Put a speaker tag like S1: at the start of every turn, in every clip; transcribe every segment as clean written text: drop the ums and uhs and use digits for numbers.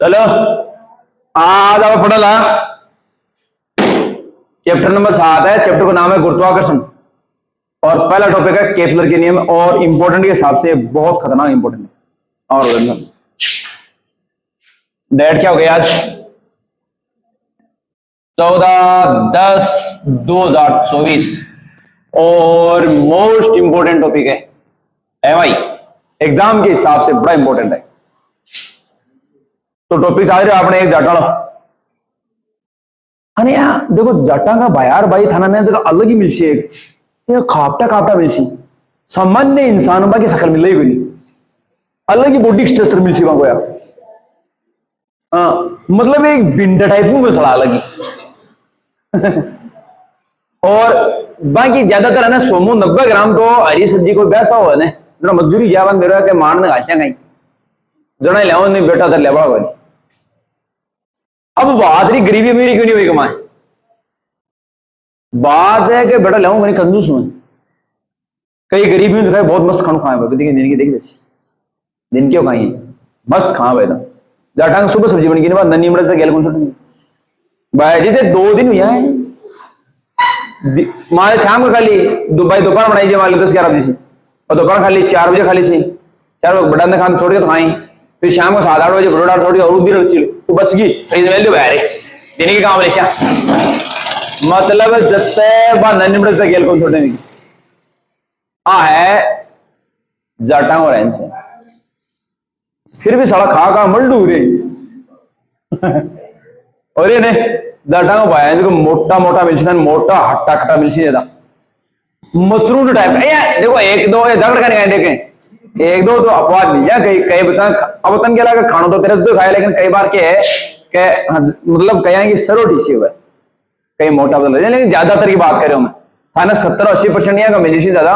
S1: चलो आज आप पढ़ला चैप्टर नंबर 7 है। चैप्टर का नाम है गुरुत्वाकर्षण और पहला टॉपिक है केपलर के नियम और इंपॉर्टेंट के हिसाब से बहुत खतरनाक इंपॉर्टेंट है। और डेट क्या हो गया आज 14/10/2024 और मोस्ट इंपॉर्टेंट टॉपिक है एमआई एग्जाम के हिसाब से बड़ा इंपॉर्टेंट है। तो टॉपिक आ रहे आपने एक जाटा अने यहाँ देखो जाटा का भायार भाई थाना ने जगह अलग ही मिलसी एक ये खापटा खापटा मिलसी सामान्य इंसान की शकल मिल रही नहीं अलग ही बॉडी स्ट्रक्चर मिलसी वहां को यार। हाँ मतलब एक भिंडा टाइप में सड़ा अलग ही और बाकी ज्यादातर है ना 190 ग्राम तो हरी सब्जी को वैसा हो ना जरा मजदूरी जावन मेरा के मारने गाचा कहीं जना ले नहीं बेटा तर लेबड़ा वाली। अब बात रही गरीबी अमीरी क्यों नहीं हुई कमाए बात है कि बेटा लाऊं नहीं कंजूस में कई गरीबी में दिखाए बहुत मस्त खाना खाए दिन की देखी जैसी दिन क्यों खाई मस्त खा भाई ना जाटांग सुबह सब्जी बन गई ना नन्नी मड़े तक गेल कौन छोटी भाई जी से 2 दिन हुआ है मारे शाम को खाली भाई दोपहर बनाई जी माले 10-11 बजे से और दोपहर खाली 4 बजे खाली सी 4 बजे बड़ा ने खाना छोड़ के तो खाई फिर शाम को 7-8 बजे बरोड़ा छोड़ के और दिन रची वो बच गई फ्रिज में ले बाहर दिन की काम लेशा मतलब जत्ते बा नन्नी मड़े तक गेल कौन छोटे नहीं हाँ है जाटा और इनसे फिर भी साला खा खा मल्डू रे और ये ने जाटा को पाया देखो मोटा मोटा मिलसी मोटा हट्टा कट्टा मिलसी ज्यादा मशरूम टाइप देखो एक दो झगड़ का नहीं देखें एक दो तो अपवाद मिल जाए कई कई बता अब तन के लगा खाना तो तेरे से तो खाया लेकिन कई बार के है कि मतलब कहेंगे सरोटी सी हुआ कई मोटा बदल लेकिन ज्यादातर की बात करें मैं थाना 70-80% यहाँ का मिली ज्यादा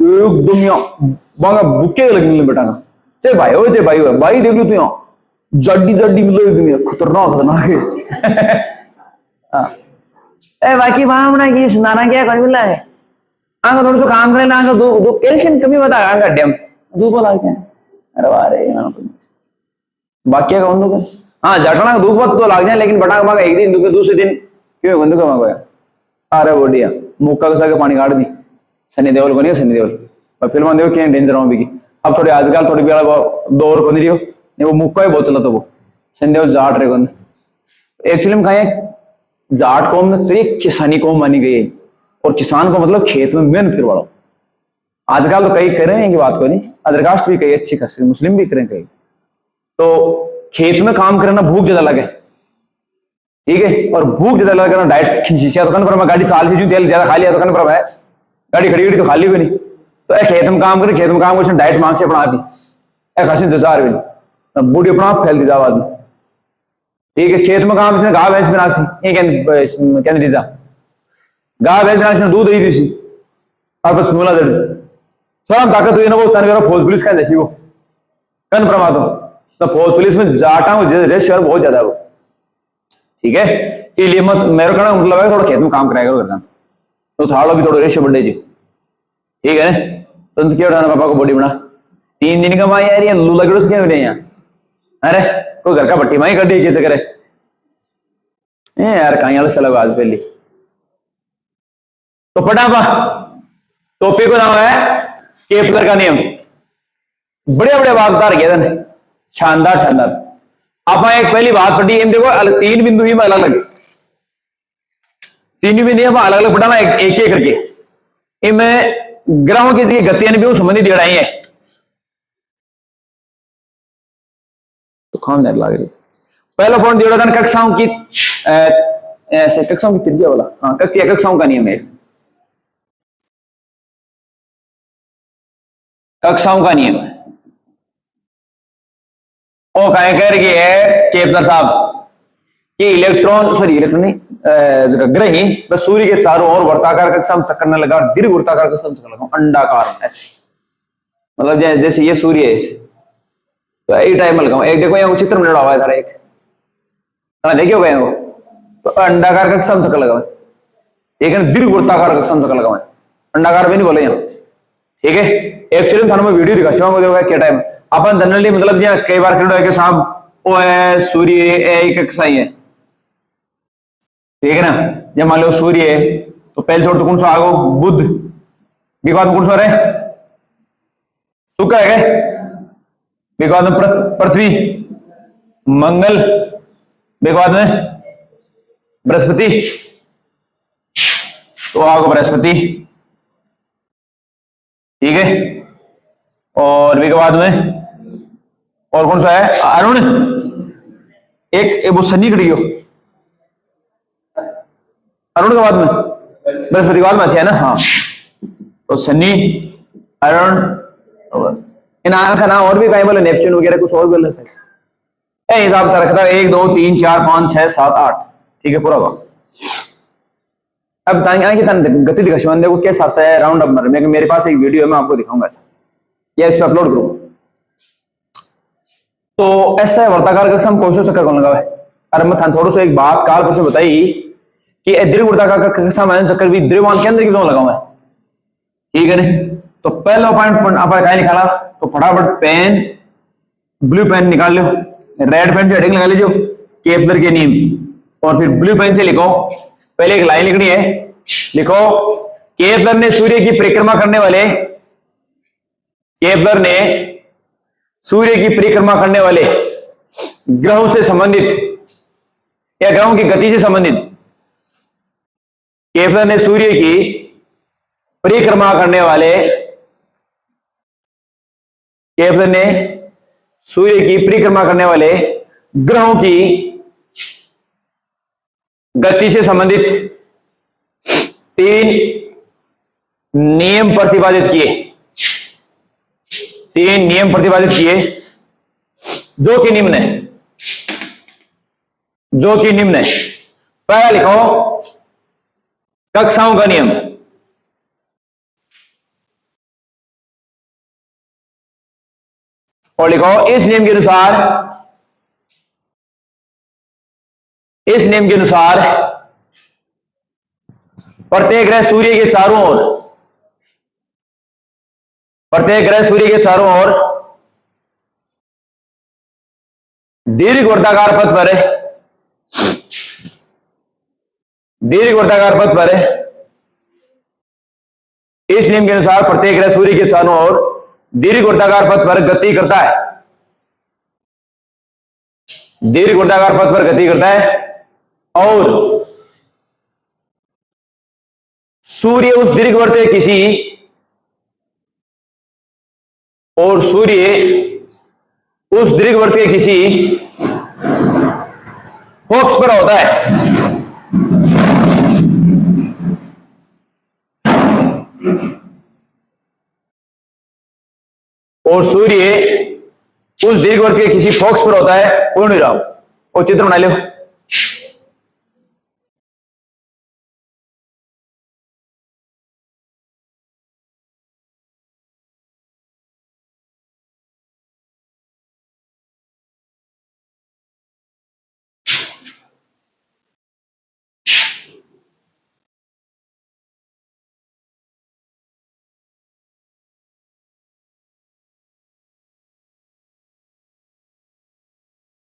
S1: एकदम बुके लगे बेटा ना चे भाई हो भाई देख लो तू यहाँ जड्डी जड्डी मतलब खतरनाक खतरनाक है बाकी वहां बना की सुनाना क्या कर मिला है आंख थोड़ा सा काम करे ना आंख दो कैल्शियम कमी बता आंख डैम धूप लाग जाए अरे वाह रे बाकी कौन दो हाँ जटना धूप वक्त तो लाग जाए लेकिन बटा मांगा एक दिन दूसरे दिन क्यों बंद का मांगो अरे बोलिया मुक्का कसा के पानी काट दी सनी देओल को नहीं सनी देओल और फिल्म देखो क्या डेंजर हूँ भी अब थोड़ी आजकल थोड़ी भी 2 और बनी रही हो नहीं वो मुक्का ही बहुत चला तो वो सनी देओल जाट रहे कौन एक्चुअली में कहा जाट कौम में तो एक किसानी कौम मानी गई है और किसान को मतलब खेत में मेहनत फिर वाला आजकल तो कई कर रहे हैं कि बात को नहीं अदर कास्ट भी कई अच्छी खासी मुस्लिम भी करें कई तो खेत में काम करना भूख ज्यादा लगे ठीक है और भूख ज्यादा लगे ना डाइट खींची तो कन पर मैं गाड़ी चाल सी तेल ज्यादा खा लिया तो कन पर है गाड़ी खड़ी खड़ी तो खाली हुई नहीं तो खेत में काम करे खेत में काम कर डाइट मांग से अपना दी खासी जजार भी बूढ़ी अपना फैलती जा आदमी ठीक है खेत में काम इसने घा भैंस में नाक्सी ये कहने दीजा गा भैंस में नाक्सी दूध ही पीसी और बस नूला दर्द सब ताकत हुई ना वो तन फौज पुलिस का जैसी वो कन प्रमा तो फौज पुलिस में जाटा हूँ रेस शहर बहुत ज्यादा है वो ठीक है इसलिए मत मेरे कहना मतलब है थोड़ा खेत में काम कराया करो करना तो थाड़ो भी थोड़ा रेशियो बढ़े जी ठीक है ना तो क्या उठाना पापा को बॉडी बना 3 दिन का माँ यार ये लूला गिड़ोस क्या नहीं यहाँ अरे कोई घर का भट्टी माई कर दी कैसे करे यार कहीं से लगा आज पहली तो पटापा टॉपिक को नाम है केपलर का नियम बड़े बड़े वाकदार गए शानदार शानदार आप एक पहली बात पढ़ी एम देखो 3 बिंदु ही में अलग अलग 3 बिंदु अलग अलग पढ़ाना एक करके इनमें ग्रहों की गतियां भी संबंधित जड़ाई है तो खान लग रही पहला पॉइंट जोड़ा कक्षाओं की ऐसे कक्षाओं की त्रिज्या वाला हाँ कक्षाओं का नियम है कक्षाओं का नियम है और कह रही है केपलर साहब कि इलेक्ट्रॉन ग्रह ही बस सूर्य के चारों ओर वर्ताकार कक्षा में चक्कर लगा दीर्घ वर्ताकार कक्षा में चक्कर लगा अंडाकार ऐसे मतलब जैसे ये सूर्य है तो एक टाइम में लगाऊं एक देखो यहाँ चित्र में लड़ा हुआ है सारा एक देखियो गए वो तो अंडाकार कक्षा में चक्कर लगा एक दीर्घ वर्ताकार कक्षा में चक्कर लगा अंडाकार भी नहीं बोले यहाँ ठीक है एक्चुअली थाने में वीडियो दिखा क्या टाइम अपन जनरली मतलब कई बार के साहब वो है सूर्य एक कक्षाई है, ठीक है ना। जब मान लो सूर्य है तो पहले छोड़ तो कौन सा आगो बुध, विवाद में कौन सा रहे शुक्र है, विवाद में पृथ्वी, मंगल, विवाद में बृहस्पति, तो आगो बृहस्पति, ठीक है। और विवाद में और कौन सा है अरुण, एक वो शनि कड़ियो अरुण के बाद में बृहस्पति के बाद में है ना, हाँ। तो शनि, अरुण, इन आंख का नाम और भी कहीं बोले नेपच्यून वगैरह कुछ और बोले थे, हिसाब से रखता है 1 2 3 4 5 6 7 8, ठीक है पूरा हुआ। अब गति दिखा देखो किस हिसाब से राउंड अप मेरे पास एक वीडियो है, मैं आपको दिखाऊंगा ऐसा, या इस पर अपलोड करूँ। तो ऐसा वर्ताकार कक्षा हम कोशो चक्कर कौन लगा है। अरे मैं थोड़ा सा एक बात काल पर से बताई कि दीर्घ वर्ताकार कक्षा में चक्कर भी द्रव्यमान के अंदर क्यों लगा हुआ है, ठीक है नहीं। तो पहला पॉइंट आप क्या निकाला, तो फटाफट पेन ब्लू पेन निकाल लो, रेड पेन से हेडिंग लगा लीजिए केपलर के नियम, और फिर ब्लू पेन से लिखो, पहले एक लाइन लिखनी है, लिखो केपलर ने सूर्य की परिक्रमा करने वाले, केपलर ने सूर्य की परिक्रमा करने वाले ग्रहों से संबंधित या ग्रहों की गति से संबंधित, केपलर ने सूर्य की परिक्रमा करने वाले, केपलर ने सूर्य की परिक्रमा करने वाले ग्रहों की गति से संबंधित 3 नियम प्रतिपादित किए, 3 नियम प्रतिपादित किए जो कि निम्न है, जो कि निम्न है। पहला लिखो कक्षाओं का नियम, और लिखो इस नियम के अनुसार, इस नियम के अनुसार प्रत्येक ग्रह सूर्य के चारों ओर, प्रत्येक ग्रह सूर्य के चारों ओर दीर्घ वर्ताकार पथ पर, दीर्घ वर्ताकार पथ पर, इस नियम के अनुसार प्रत्येक ग्रह सूर्य के चारों ओर दीर्घ वर्ताकार पथ पर गति करता है, दीर्घ वर्ताकार पथ पर गति करता है, और सूर्य उस दीर्घवृत्त के किसी, और सूर्य उस दीर्घवृत्त के किसी फोकस पर होता है, और सूर्य उस दीर्घवृत्त के किसी फोकस पर होता है। पूर्ण विराम, और चित्र बना लो।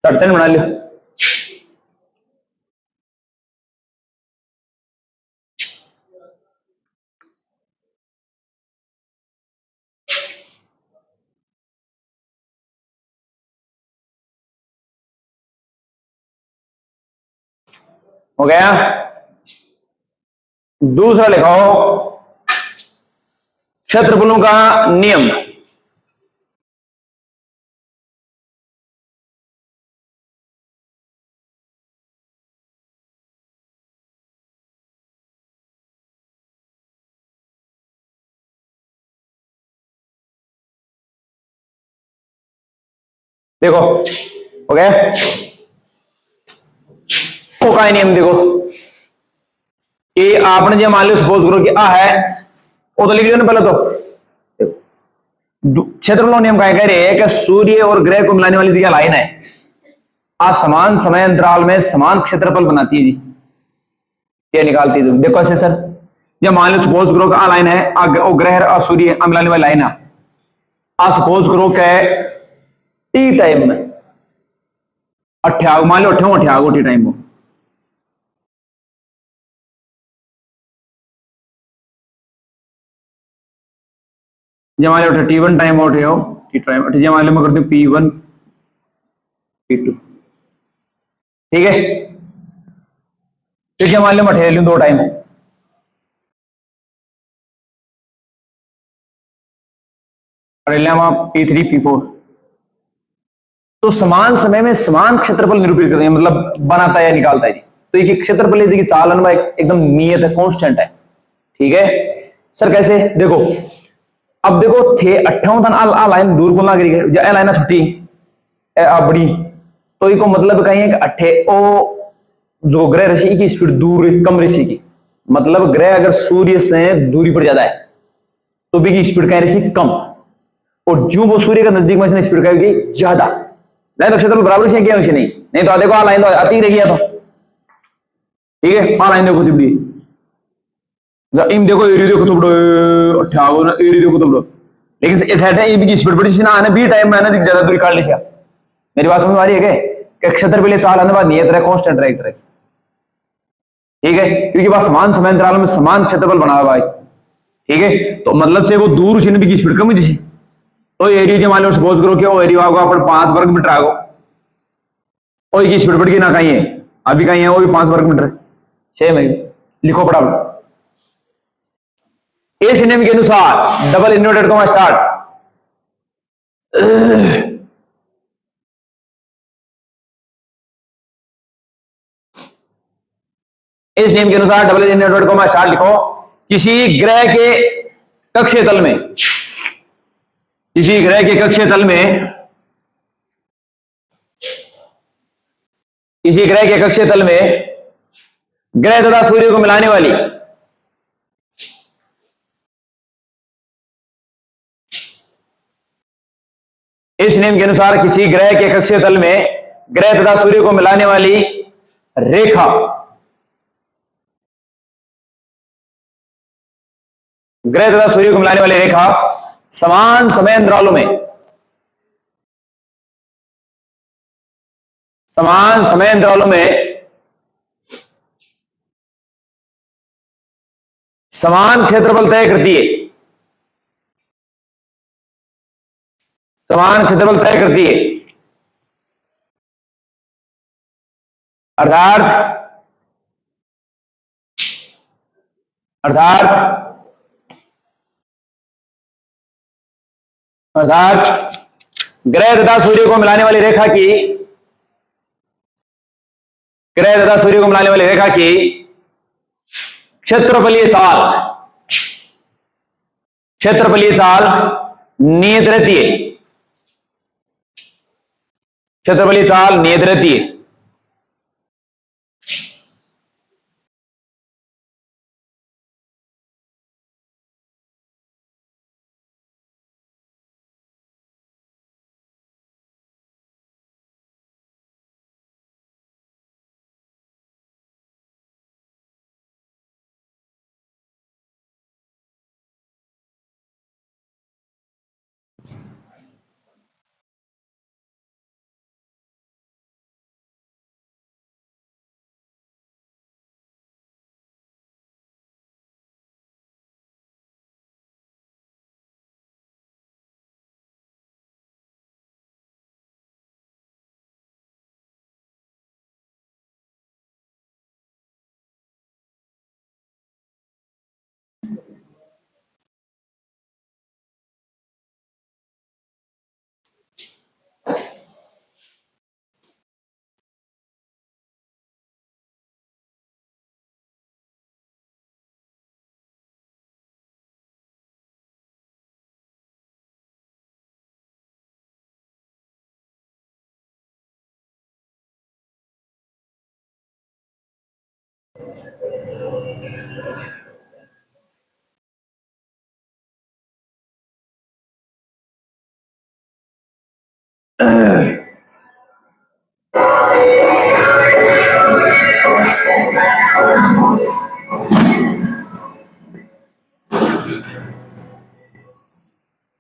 S1: सर्टन बना लो। हो गया। दूसरा लिखाओ क्षेत्रफलों का नियम। देखो हो गया। ओ का नियम देखो कि आपने जो मान लो सपोज करो कि आ है वो तो लिख लियो ना पहले। तो क्षेत्रफल नियम का कह रहे हैं कि सूर्य और ग्रह को मिलाने वाली जगह लाइन है, आज समान समय अंतराल में समान क्षेत्रफल बनाती है जी, ये निकालती है। देखो ऐसे सर, जब मान लो सपोज करो कि आ लाइन है, आ ग्रह और सूर्य मिलाने वाली लाइन है। आ सपोज करो कि टी टाइम में अठागो मान लो अठागो टाइम हो मान लो T1 टाइम हो मान लो मैं कर दूं P1 P2 ठीक है। फिर मान लो मैं ठहर लूं 2 टाइम P3 P4 तो समान समय में समान क्षेत्रफल निरूपित करते हैं मतलब बनाता है या निकालता है। तो ये क्षेत्रफल की चालन एकदम नियत है कांस्टेंट है ठीक है सर कैसे देखो अब देखो थे 58 लाइन दूर को लग रही है लाइन छुट्टी बड़ी तो इको मतलब कहीं है कि अट्ठे ओ जो ग्रह राशि की स्पीड दूर कम राशि की मतलब ग्रह अगर सूर्य से दूरी पर ज्यादा है तो भी की स्पीड कहीं राशि कम और जो वो सूर्य का नजदीक में स्पीड का ज्यादा तो क्षेत्र बराबर से क्या नहीं नहीं तो देखो लाइन तो आती ही रहेगी तो ठीक है लाइन देखो तिबड़ी इन देखो एरियो देखो थोड़ो 58 एरियो देखो थोड़ो लेकिन ए बी की स्पीड बड़ी सी ना आने बी टाइम में आने ज्यादा दूरी काट ली मेरी बात समझ आ रही है क्या क्षेत्र पे चाल आने बाद नियत रहे कांस्टेंट रहे ठीक है क्योंकि बात समान समय अंतराल में समान क्षेत्रफल बना हुआ है ठीक है तो मतलब से वो दूर से भी की स्पीड कम हुई तो एरिया जो मान लो सपोज करो कि वो एरिया होगा अपन 5 वर्ग मीटर आगो और की स्पीड बढ़ गई ना कहीं है अभी कहीं है वो भी 5 वर्ग मीटर सेम है लिखो फटाफट इस नियम के अनुसार डबल इन्वर्टेड कॉमा स्टार्ट इस नियम के अनुसार डबल इन्वर्टेड कॉमा स्टार्ट लिखो किसी ग्रह के कक्षीय तल में किसी ग्रह के कक्षीय तल में किसी ग्रह के कक्षीय तल में ग्रह तथा सूर्य को मिलाने वाली इस नियम के अनुसार किसी ग्रह के कक्षीय तल में ग्रह तथा सूर्य को मिलाने वाली रेखा ग्रह तथा सूर्य को मिलाने वाली रेखा समान समय अंतरालों में समान समय अंतरालों में समान क्षेत्रफल तय करती है समान क्षेत्रफल तय करती है अर्थात अर्थात अर्थात ग्रह तथा सूर्य को मिलाने वाली रेखा की ग्रह तथा सूर्य को मिलाने वाली रेखा की क्षेत्रफलीय चाल नियत रहती है क्षेत्रफलीय चाल नियत रहती है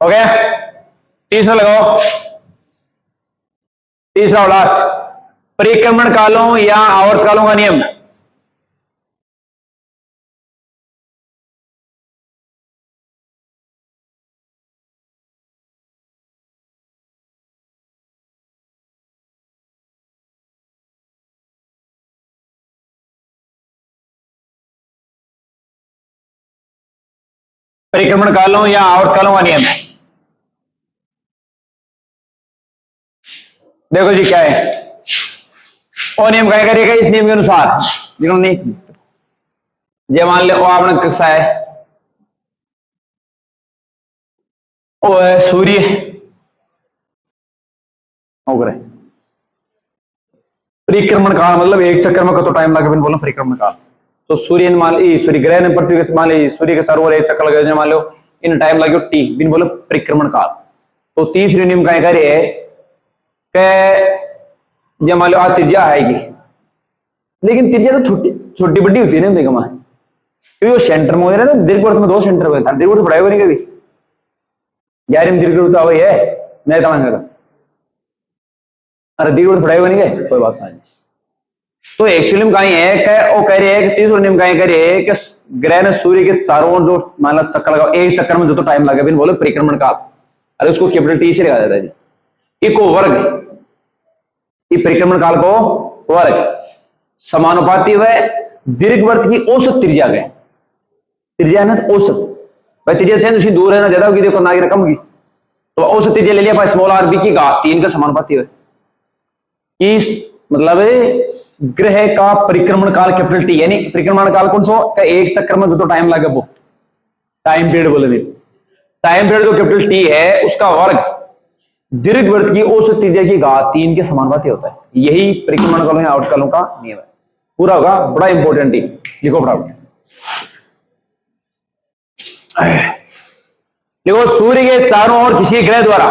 S1: हो गया तीसरा लगाओ तीसरा और लास्ट परिक्रमण कालों या आवर्त कालों का नियम। परिक्रमण कालों या आवर्त कालों का नियम। देखो जी क्या है, वो नियम क्या करेगा इस नियम के अनुसार। जिन्होंने ये मान लो आपने कक्षा है, वो है सूर्य हो गए। परिक्रमण काल मतलब एक चक्कर में कतो टाइम लगे बोलो परिक्रमण काल। तो सूर्य मान ली सूर्य ग्रह ने पृथ्वी के मान ली सूर्य के चारों ओर एक चक्कर लगे मान लो इन टाइम लगे टी बिन बोलो परिक्रमण काल। तो तीसरी नियम क्या करे कि ये मान लो त्रिज्या आएगी, लेकिन त्रिज्या तो छोटी छोटी बड़ी होती है ना देखो मैं, क्योंकि वो सेंटर में हो रहा है ना। दीर्घवृत्त में 2 सेंटर हुए था, दीर्घवृत्त पढ़ाए हुए नहीं कभी, 11वीं दीर्घवृत्त वही है नहीं था। अरे दीर्घवृत्त पढ़ाए हुए नहीं गए, कोई बात नहीं। तो एक्चुअली में कहीं है वो कह रही है कि तीसरा नियम कहीं कह रही है कि ग्रह ने सूर्य के चारों ओर जो मान लो चक्कर लगा, एक चक्कर में जो तो टाइम लगे बिन बोले परिक्रमण काल। अरे उसको कैपिटल टी से लिखा जाता है जी। इको वर्ग, ये परिक्रमण काल को वर्ग समानुपाती व दीर्घवृत्त की औसत त्रिज्या गए। त्रिज्या है ना तो औसत, भाई त्रिज्या से उसी दूर है ना ज्यादा होगी, देखो ना कम होगी। तो औसत त्रिज्या ले लिया स्मॉल आर बी की घात 3 का समानुपाती है। इस मतलब ग्रह का परिक्रमण काल कैपिटल टी, यानी परिक्रमण काल कौन सा का एक चक्कर में जो तो टाइम लगे वो टाइम पीरियड बोले। टाइम पीरियड जो कैपिटल टी है उसका वर्ग दीर्घवृत्त की औसत त्रिज्या की घात 3 के समानुपाती होता है। यही परिक्रमण कालों या आवर्त कालों का नियम है। पूरा होगा, बड़ा इंपॉर्टेंट ही लिखो फटाफट। देखो सूर्य के चारों ओर किसी ग्रह द्वारा,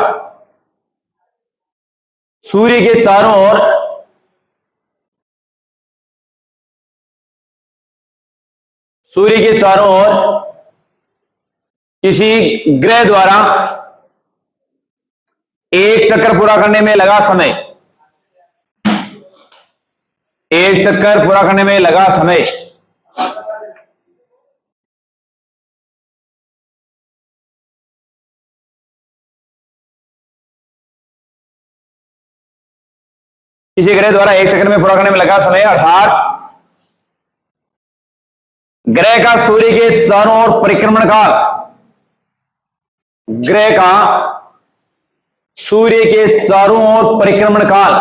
S1: सूर्य के चारों ओर सूर्य के चारों ओर किसी ग्रह द्वारा एक चक्कर पूरा करने में लगा समय, एक चक्कर पूरा करने में लगा समय किसी ग्रह द्वारा एक चक्कर में पूरा करने में लगा समय, अर्थात ग्रह का सूर्य के चारों ओर परिक्रमण काल, ग्रह का सूर्य के चारों ओर परिक्रमण काल,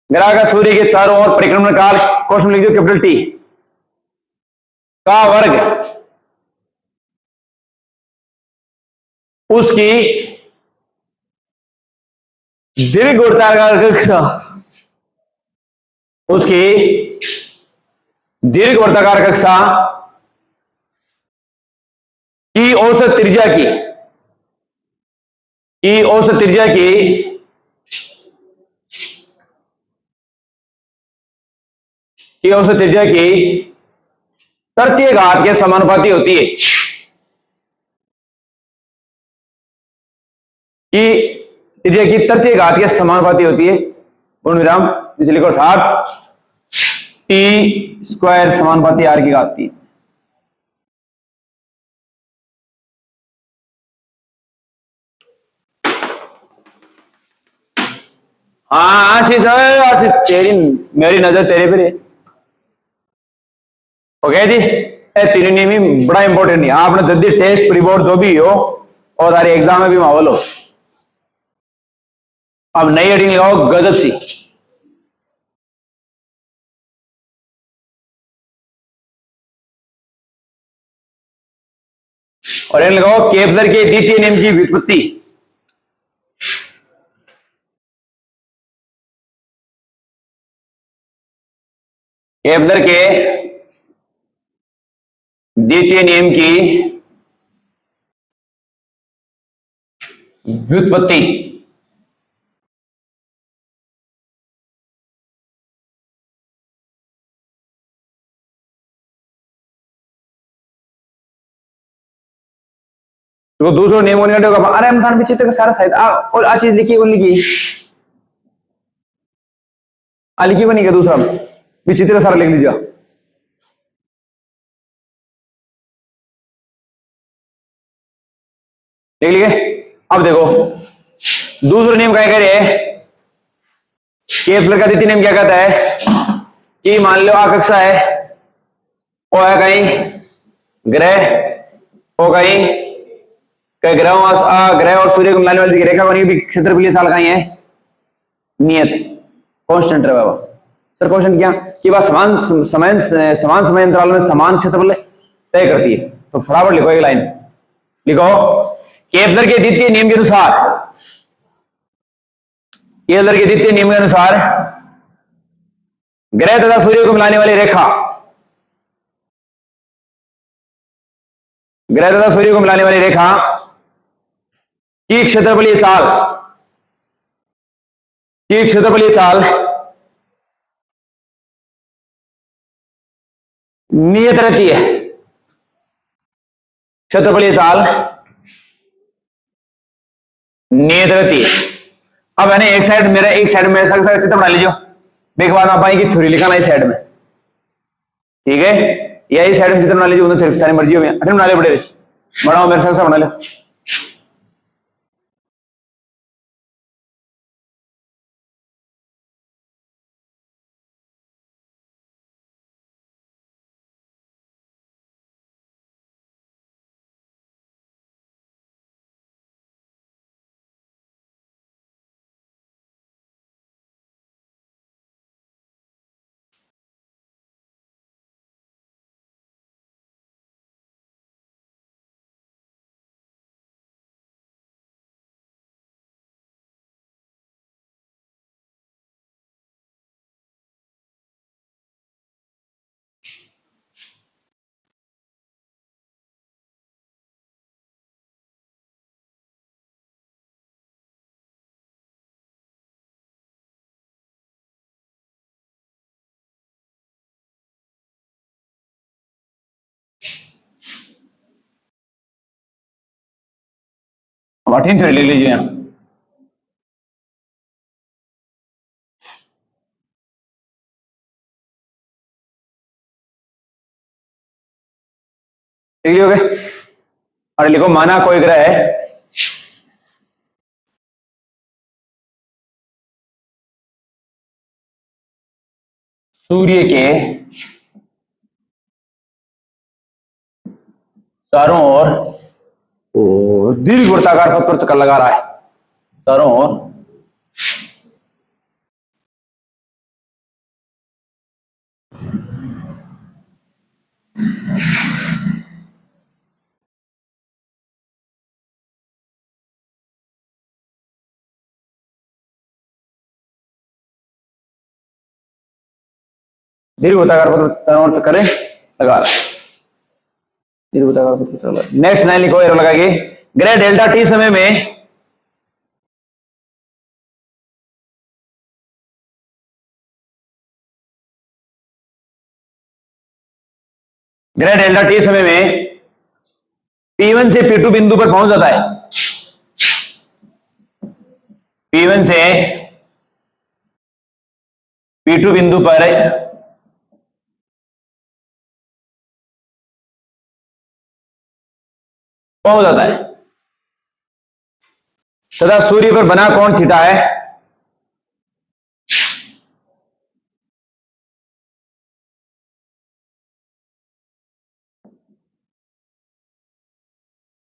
S1: ग्रह का सूर्य के चारों ओर परिक्रमण काल क्वेश्चन लिख दो कैपिटल टी का वर्ग उसकी दीर्घ वृत्ताकार कक्षा, उसकी दीर्घ वृत्ताकार कक्षा की औसत त्रिज्या की औसत त्रिज्या की औसत त्रिज्या की तृतीय घात के समानुपाती होती है। कि त्रिज्या की तृतीय घात के समानुपाती होती है पूर्ण विराम लिखो, अर्थात टी स्क्वायर समानुपाती आर की घात 3। हाँ आशीष आशीष तेरी मेरी नजर तेरे पे ओके जी। तीनों नियम ही बड़ा इंपॉर्टेंट है। आपने जल्दी टेस्ट प्री बोर्ड जो भी हो और सारे एग्जाम में भी माहौल हो, अब नई हेडिंग लगाओ गजब सी। और ये लगाओ केपलर के द्वितीय नियम की व्युत्पत्ति। केपलर के द्वितीय नियम की व्युत्पत्ति। तो दूसरा नियम को निकट होगा। अरे हम विचित्र का सारा साहित्य और आ चीज लिखी कौन लिखी, आ लिखी बनी क्या दूसरा विचित्र का सारा लिख लीजिए। लिख लिए। अब देखो दूसरा नियम क्या कह रहे हैं, केपलर का द्वितीय नियम क्या कहता है कि मान लो आकक्षा है, वो है कहीं ग्रह, हो कहीं ग्रह और सूर्य को मिलाने वाली रेखा बनी भी क्षेत्रफलीय साल कहीं है नियत कांस्टेंट रहा। सर क्वेश्चन क्या कि वह समान समय अंतराल में समान क्षेत्रफल तय करती है। तो फटाफट लिखो एक लाइन, लिखो केपलर के द्वितीय नियम के अनुसार, केपलर के द्वितीय नियम के अनुसार ग्रह तथा सूर्य को मिलाने वाली रेखा, ग्रह तथा सूर्य को मिलाने वाली रेखा की क्षेत्रफलीय चाल, की क्षेत्रफलीय चाल नियत रहती है। क्षेत्रफलीय चाल नियत रहती है। अब है ना एक साइड मेरे चित्र बना लीजिए, एक बार आप की थ्योरी लिखाना इस साइड में, ठीक है, या इस साइड में चित्र बना लीजिए, उन्हें सारी मर्जी में बना ले, बड़े बढ़ाओ मेरे संग बना लो। वाटिन थ्योरी ले लीजिए यहां, ठीक है। और लिखो माना कोई ग्रह है सूर्य के चारों ओर दीर्घ वृत्ताकार पथ पर चक्कर लगा रहा है, चारों ओर दीर्घ वृत्ताकार पथ पर चारों ओर चक्कर लगा रहा है। नेक्स्ट लाइन लिखो, एरो लगाइए, ग्रह डेल्टा टी समय में ग्रह डेल्टा टी समय में P1 से P2 बिंदु पर पहुंच जाता है, P1 से P2 बिंदु पर पहुंच जाता है तथा सूर्य पर बना कोण थीटा है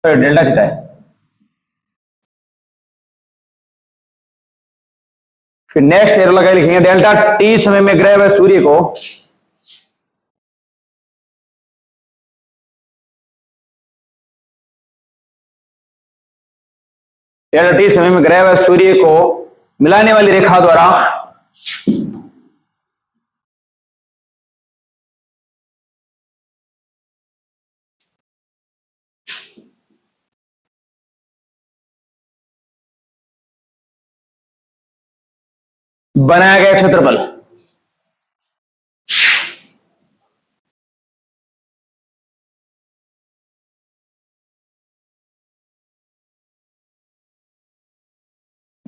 S1: डेल्टा थीटा है। फिर नेक्स्ट एरो लगा लिखेंगे, डेल्टा टी समय में ग्रह व सूर्य को डेल्टा टी समय में ग्रह व सूर्य को मिलाने वाली रेखा द्वारा बनाया गया क्षेत्रफल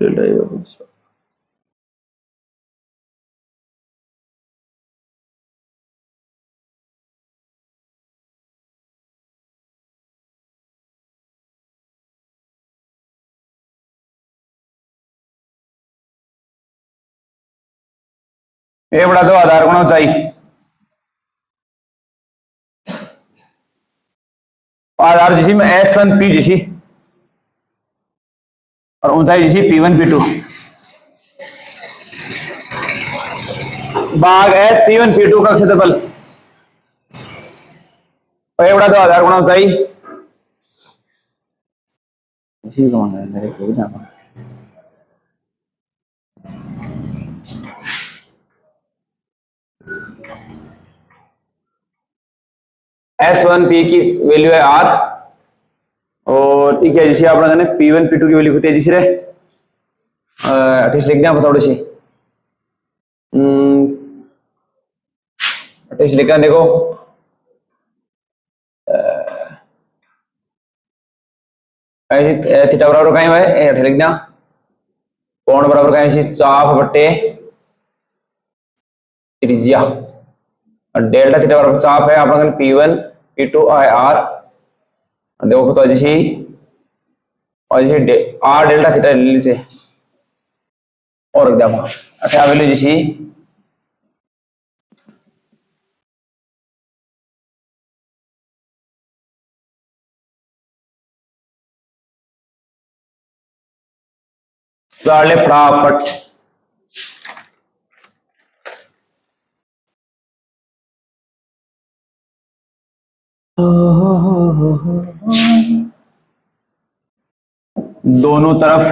S1: डेल्टा ए अपॉन स्क्वायर। ए बड़ा दो आधार कोण ऊंचाई, आधार जिसी में S1 P जिसी और ऊंचाई जिसी P1 P2 भाग S P1 P2 का क्षेत्रफल। और ए बड़ा दो आधार कोण ऊंचाई इसी को मांगा है मेरे को जाना। S1P की वैल्यू है R और ठीक है जिसे आपने P1 P2 की वैल्यू होती है जिसे लिख दिया थोड़ी सी लिखा देखो थीटा बराबर कहीं है लिख दिया कोण बराबर कहीं चाप बट्टे त्रिज्या और डेल्टा थीटा बराबर चाप है आपका P1 P2 R देखो तो जैसे और जैसे R डेल्टा थीटा ले लीजिए और रख दिया अच्छा वैल्यू जैसी ले फटाफट दोनों तरफ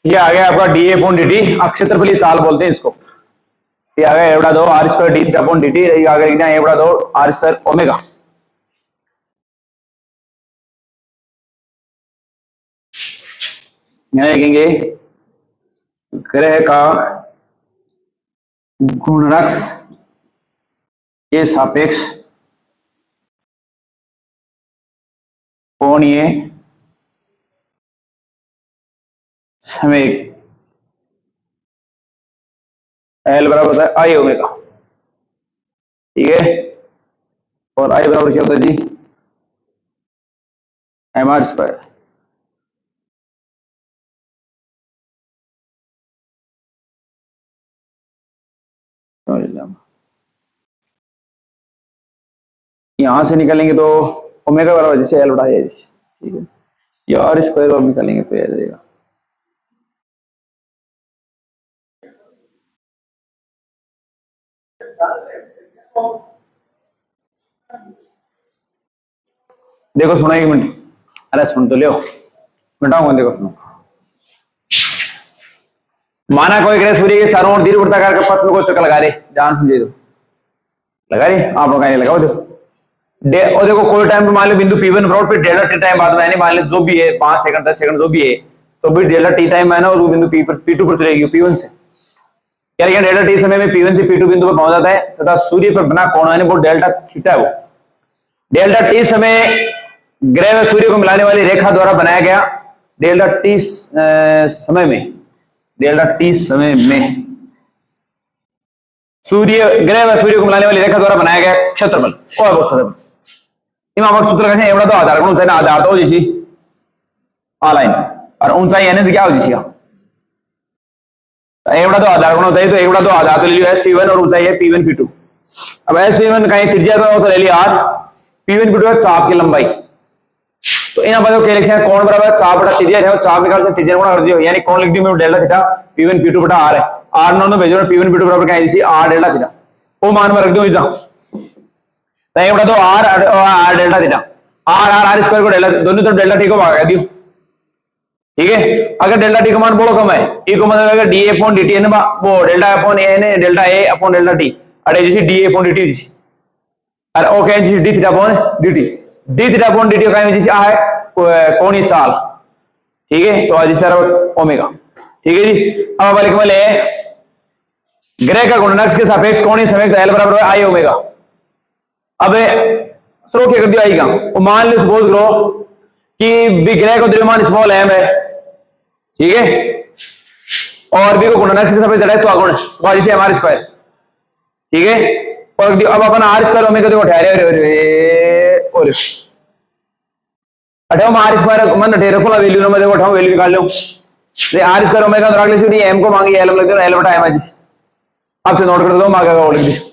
S1: ये आ गया आपका डी अपॉन डी टी क्षेत्रफलीय चाल बोलते हैं इसको। ये आ गया ए बड़ा दो R square D theta upon D T आगे लिख दिया ए बड़ा दो आर स्क्वायर ओमेगा। यहां लिखेंगे ग्रह का गुणरक्ष के सापेक्ष कोणीय संवेग एल बराबर होता है आई ओमेगा। ठीक है और आई बराबर क्या होता है जी एम आर स्क्वायर। यहां से निकलेंगे तो ओमेगा बराबर जैसे एल बटा ए। ठीक है ये आर स्क्वायर और निकालेंगे तो आ जाएगा देखो सुनो एक मिनट अरे सुन तो लियो मिटाऊंगा देखो सुनो। माना कोई ग्रह सूर्य के चारों ओर दीर्घवृत्ताकार के पथ में को चक्कर लगा रहे ध्यान समझे तो लगा रही आप लोग लगाओ दो और देखो कोई टाइम पे मान लो बिंदु P1 बराबर पे डेल्टा टी टाइम बाद में मान लो जो भी है 5 सेकंड 10 सेकंड जो भी है तो भी डेल्टा टी टाइम है ना वो बिंदु P2 पर चलेगी P1 से क्या लिखा डेल्टा टी समय में P1 से P2 बिंदु पर पहुंच जाता है तथा सूर्य पर बना कोण है वो डेल्टा थीटा है। वो डेल्टा टी समय ग्रह व सूर्य को मिलाने वाली रेखा द्वारा बनाया गया डेल्टा टी समय में सूर्य ग्रह व सूर्य को मिलाने वाली रेखा द्वारा बनाया गया क्षेत्रफल और वो क्षेत्रफल इमाम सूत्र कैसे एवढा तो आधार ऊंचाई ना आधार तो जिसी आ लाइन और ऊंचाई यानी क्या हो जिसी एवढा तो आधार ऊंचाई तो एवढा तो आधार तो ले लियो S P1 और ऊंचाई है P1 P2 अब S P1 का त्रिज्या तो ले लिया 8 P1 P2 है चाप की लंबाई तो इन पर क्या लिखा है कोण बराबर चाप बटा त्रिज्या है चाप निकाल से त्रिज्या गुणा कर दियो यानी कोण लिख दियो मैं डेल्टा थीटा P1 P2 बटा r है r नॉन भेजो P1 P2 बराबर क्या है इसी r डेल्टा थीटा वो मान में रख दो इजा तो एवढा तो r delta theta r square को डेल्टा दोनों तरफ डेल्टा t को भाग दियो ठीक है अगर डेल्टा t का मान बहुत कम है e को मतलब अगर dA अपॉन dt है ना वो डेल्टा अपॉन a है delta a upon delta t अरे जैसे dA अपॉन dt जैसे और ओके जैसे d theta upon dt d theta upon dt का जैसे आ है कोणीय चाल ठीक है तो आज इस तरह ओमेगा ठीक है जी अब लिख ले ग्रह का गुणनक के सापेक्ष कोणीय संवेग L बराबर है I ओमेगा अब स्रो क्या कर दिया आएगा वो मान लो सपोज करो कि ग्रह का द्रव्यमान स्मॉल m है ठीक है और b को गुणनक के सापेक्ष है तो आगुण वो जैसे m r स्क्वायर ठीक है और अब अपन r स्क्वायर ओमेगा देखो ठहरे और अठाओ में आर स्क्वायर मन ठहरे खोला वैल्यू ना मैं देखो अठाओ वैल्यू निकाल लो ये आर स्क्वायर ओमेगा तो अगले से m को मांगी l लग दो l बटा m है आपसे नोट कर दो मांगेगा वो लिख दी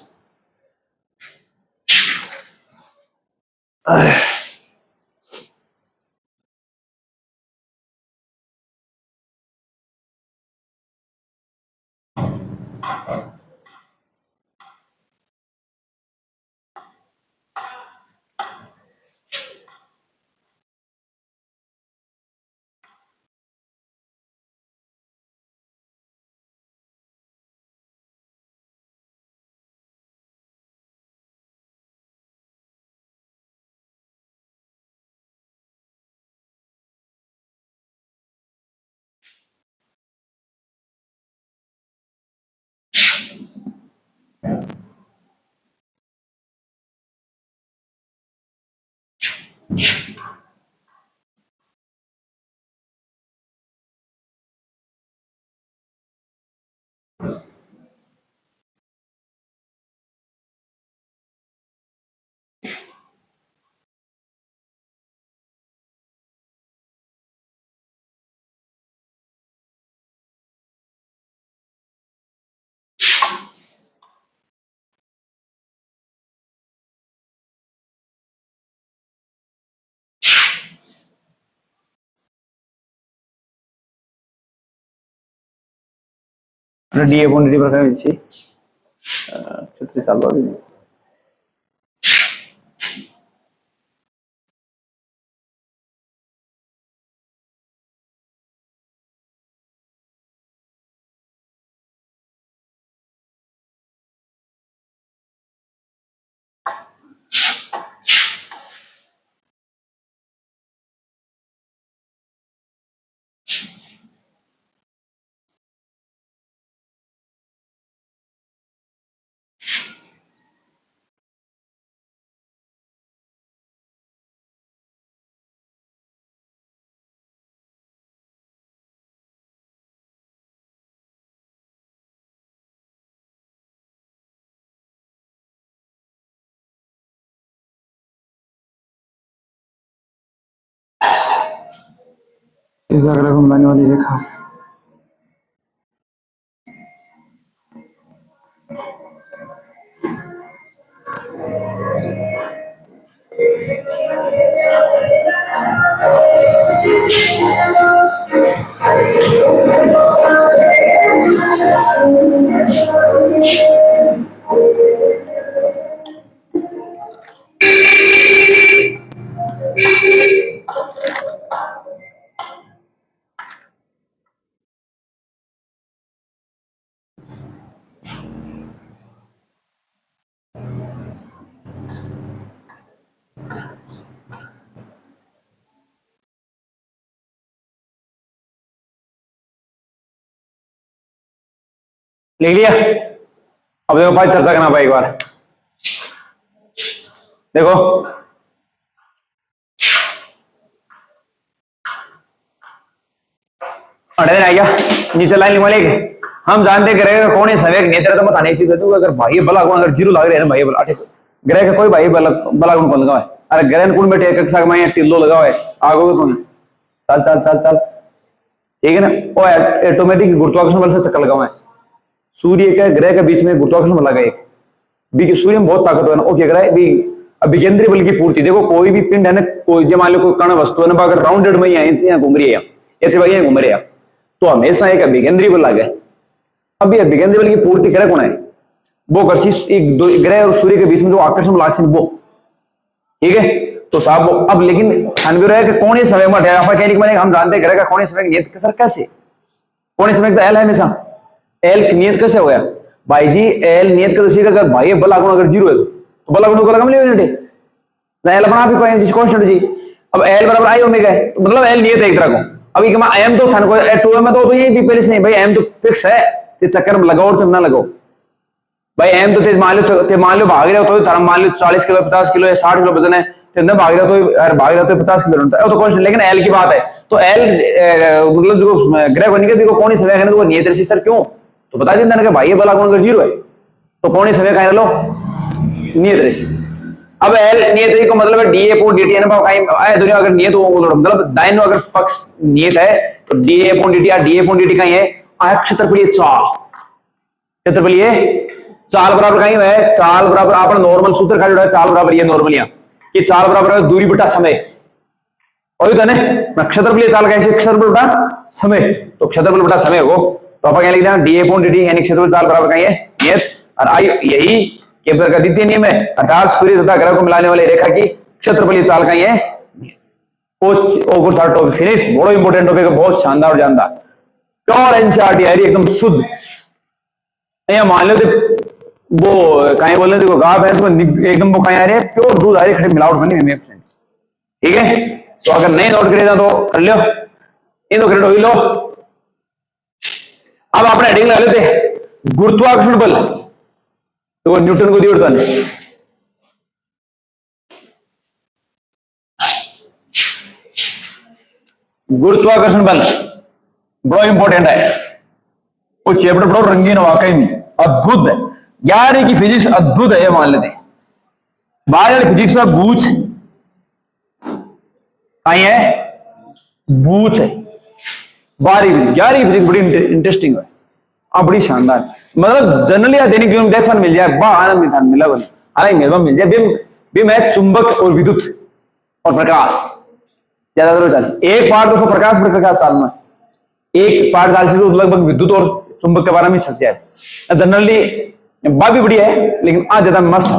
S1: डी अपॉन dt प्रकार में 36 साल बाद इस अगला घुमाने वाली रेखा लिख लिया अब देखो भाई चर्चा करना भाई एक बार देखो अड़े आ गया नीचे लाइन लिखवा लेके हम जानते हैं ग्रह का कौन है समय नेत्र तो मत आने चाहिए। अगर बाह्य बल अगर जीरो लग रहे हैं बाह्य बल ठीक ग्रह का कोई बाह्य बल बलागुण कौन लगा है। अरे ग्रह कौन बैठे कक्षा में टिल्लो लगा है आगो तुम चल चल चल चल ठीक है ना। वो ऑटोमेटिक गुरुत्वाकर्षण बल से चक्कर लगा हुआ है। सूर्य के ग्रह के बीच में गुरुत्वाकर्षण बल लगा एक भी सूर्य में बहुत ताकत है ना वो क्या करे भी अभिकेंद्रीय बल की पूर्ति। देखो कोई भी पिंड है ना कोई जो मान लो कोई कण वस्तु है ना अगर राउंडेड में यहाँ घूम रही है ऐसे भाई यहाँ घूम रही है तो हमेशा एक अभिकेंद्रीय बल लगे। अब ये अभिकेंद्रीय बल की पूर्ति करे कौन है वो कर एक ग्रह और सूर्य के बीच में जो आकर्षण बल वो ठीक है। तो साहब अब लेकिन खानवीर है कि कौन ही समय में कहने के हम जानते हैं ग्रह का कौन ही समय नियत सर कैसे कौन ही समय एल है हमेशा एल नियत कैसे हो गया भाई जी एल नियत कर अगर भाई बल आगुण अगर जीरो है तो बल आगुण को लगा मिले एल अपना भी कोई कांस्टेंट जी। अब एल बराबर आई ओमेगा है मतलब एल नियत है एक तरह को। अब ये एम तो था ना टू एम तो ये भी पहले से भाई एम तो फिक्स है ते चक्कर में लगाओ और तुम ना लगाओ भाई एम तो मान लो भाग रहे हो तो मान लो 40 किलो 50 किलो या 60 किलो वजन है तो भाग रहे हो तो 50 किलो तो कौन लेकिन एल की बात है तो एल मतलब जो ग्रह बनी के कौन ही समय है वो नियत राशि सर क्यों तो बता देना कि भाई बल आगुण अगर जीरो है तो कौन ही समय कहीं लो नियत राशि। अब एल नियत राशि को मतलब है डी अपॉन डी टी कहीं दुनिया अगर नियत हो मतलब दाहिने अगर पक्ष नियत है तो डी अपॉन डी टी कहीं है क्षेत्रफलीय चाल क्षेत्रफलीय चाल बराबर कहीं है चाल बराबर आप नॉर्मल सूत्र का जोड़ा चाल बराबर ये नॉर्मल यहाँ कि चाल बराबर है दूरी बटा समय और तो ना क्षेत्रफलीय चाल कैसे क्षेत्रफल बटा समय तो क्षेत्रफल बटा समय हो तो आप क्या लिख देना डी अपॉन डी टी यानी क्षेत्रफल चाल बराबर कहीं है नियत और आई यही केपलर का द्वितीय नियम है अर्थात सूर्य तथा ग्रह को मिलाने वाली रेखा की क्षेत्रफलीय चाल कहीं है टॉपिक फिनिश बड़ा इंपोर्टेंट टॉपिक है बहुत शानदार और जानदार प्योर एनसीईआरटी है एकदम शुद्ध। मान लो वो कहीं बोल रहे गाय भैंस को एकदम वो कहीं आ रहे प्योर दूध आ रही खड़ी मिलावट बनी 100% ठीक है। तो अगर नहीं नोट करेगा तो कर लो इन दो क्रेडिट हो लो। अब आपने हेडिंग लगा लेते गुरुत्वाकर्षण बल तो न्यूटन को दिया था गुरुत्वाकर्षण बल बड़ा इंपॉर्टेंट है वो चैप्टर बड़ा रंगीन वाकई में अद्भुत है 11वीं की फिजिक्स अद्भुत है ये मान लेते हैं। 12वीं फिजिक्स का बूझ कहीं है बूझ है 11वीं फिजिक्स बड़ी इंटरेस्टिंग है अब बड़ी शानदार मतलब जनरली दैनिक जीवन में देखने मिल जाए बा आनंद मिला बने हालांकि मेरे मिल जाए बिम है चुंबक और विद्युत और प्रकाश ज्यादातर एक पार्ट तो प्रकाश प्रकाश साल में एक पार्ट साल से तो लगभग विद्युत और चुंबक के बारे में छप जाए जनरली बात भी बढ़िया है लेकिन आज ज्यादा मस्त है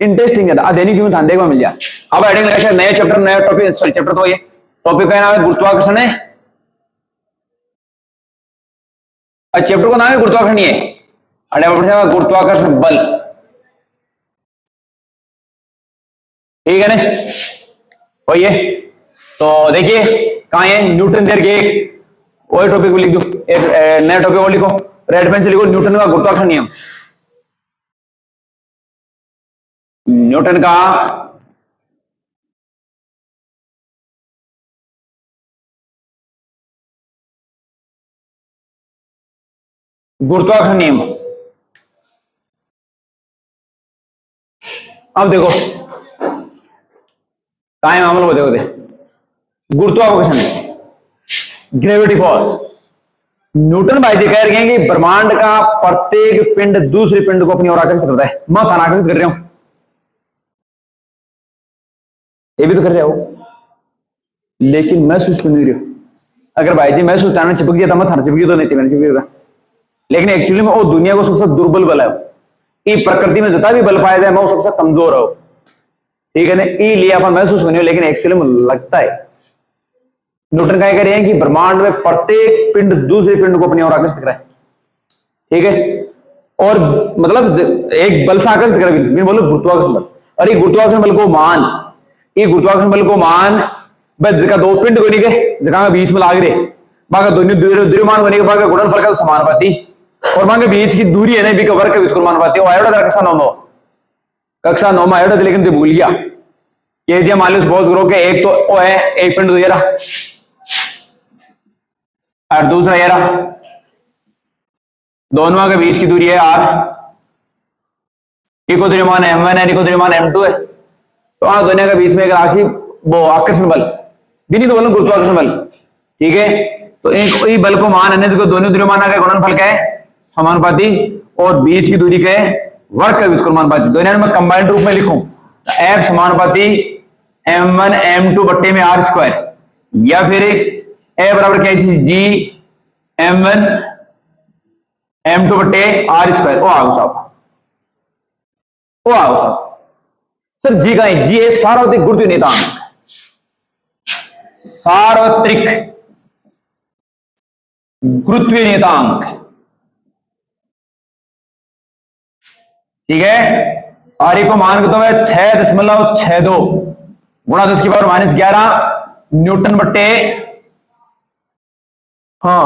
S1: इंटरेस्टिंग है दैनिक जीवन ध्यान देखने मिल जाए। अब हेडिंग लगा नया चैप्टर नया टॉपिक सॉरी चैप्टर तो ये टॉपिक का नाम है गुरुत्वाकर्षण है और चैप्टर का नाम है गुरुत्वाकर्षण है गुरुत्वाकर्षण बल ठीक है ना और ये तो देखिए कहां है न्यूटन देर के वही टॉपिक को लिख दो एक नया टॉपिक और लिखो रेड पेन से लिखो न्यूटन का गुरुत्वाकर्षण नियम न्यूटन का गुरुत्वाकर्षण नियम। अब देखो टाइम मामला बताओ गुरुत्वाकर्षण ग्रेविटी फोर्स न्यूटन भाई जी कह रहे हैं कि ब्रह्मांड का प्रत्येक पिंड दूसरे पिंड को अपनी ओर आकर्षित करता है। मैं अनाकर्षित कर रहा हूं ये भी तो कर रहे हो लेकिन महसूस नहीं रहे हो। अगर भाई जी महसूस करना चिपक गया था मैं थाना चिपकी तो नहीं थी मैंने चिपकेगा लेकिन एक्चुअली में वो दुनिया को सबसे दुर्बल बल है ये प्रकृति में जितना भी बल पाया जाए मैं वो सबसे कमजोर हो ठीक है ना ई लिया अपन महसूस नहीं हो लेकिन एक्चुअली में लगता है। न्यूटन क्या कह रहे हैं कि ब्रह्मांड में प्रत्येक पिंड दूसरे पिंड को अपनी ओर आकर्षित करे ठीक है और मतलब एक बल से आकर्षित करे बोलो गुरुत्वाकर्षण बल और ये गुरुत्वाकर्षण बल को मान जगह दो पिंड को नहीं गए जगह बीच में लाग रहे बागा द्रव्यमान बने बागा गुणनफल का समानुपाती और मांगे बीच की दूरी है ना वर्ग के व्युत्क्रमानुपाती कक्षा 9 कक्षा 9 में लेकिन तो भूल गया ये दिया मान लो सपोज करो कि एक तो वो है एक पिंड तो ये रहा और दूसरा ये रहा दोनों के बीच की दूरी है r, इको द्रव्यमान m1 है, इको द्रव्यमान m2 है। तो दोनों के बीच में एक राशि वो आकर्षण बल, नहीं तो बोलो गुरुत्वाकर्षण बल, ठीक है। तो एक बल को मान है, तो दोनों द्रव्यमान का गुणनफल क्या है, समानुपाती, और बीच की दूरी का वर्ग का व्युत्क्रमानुपाती। दोनों में कंबाइंड रूप में लिखूं तो F समानुपाती m1 m2 बट्टे में r स्क्वायर, या फिर A बराबर क्या है g m1 m2 बट्टे r स्क्वायर। ओ आओ साहब, ओ आओ साहब, सर जी का है, जी है सार्वत्रिक गुरुत्वीय नियतांक, सार्वत्रिक गुरुत्वीय नियतांक, ठीक है। आर को मान तो है 6.62 गुणा 10 की पावर -11 न्यूटन बट्टे, हाँ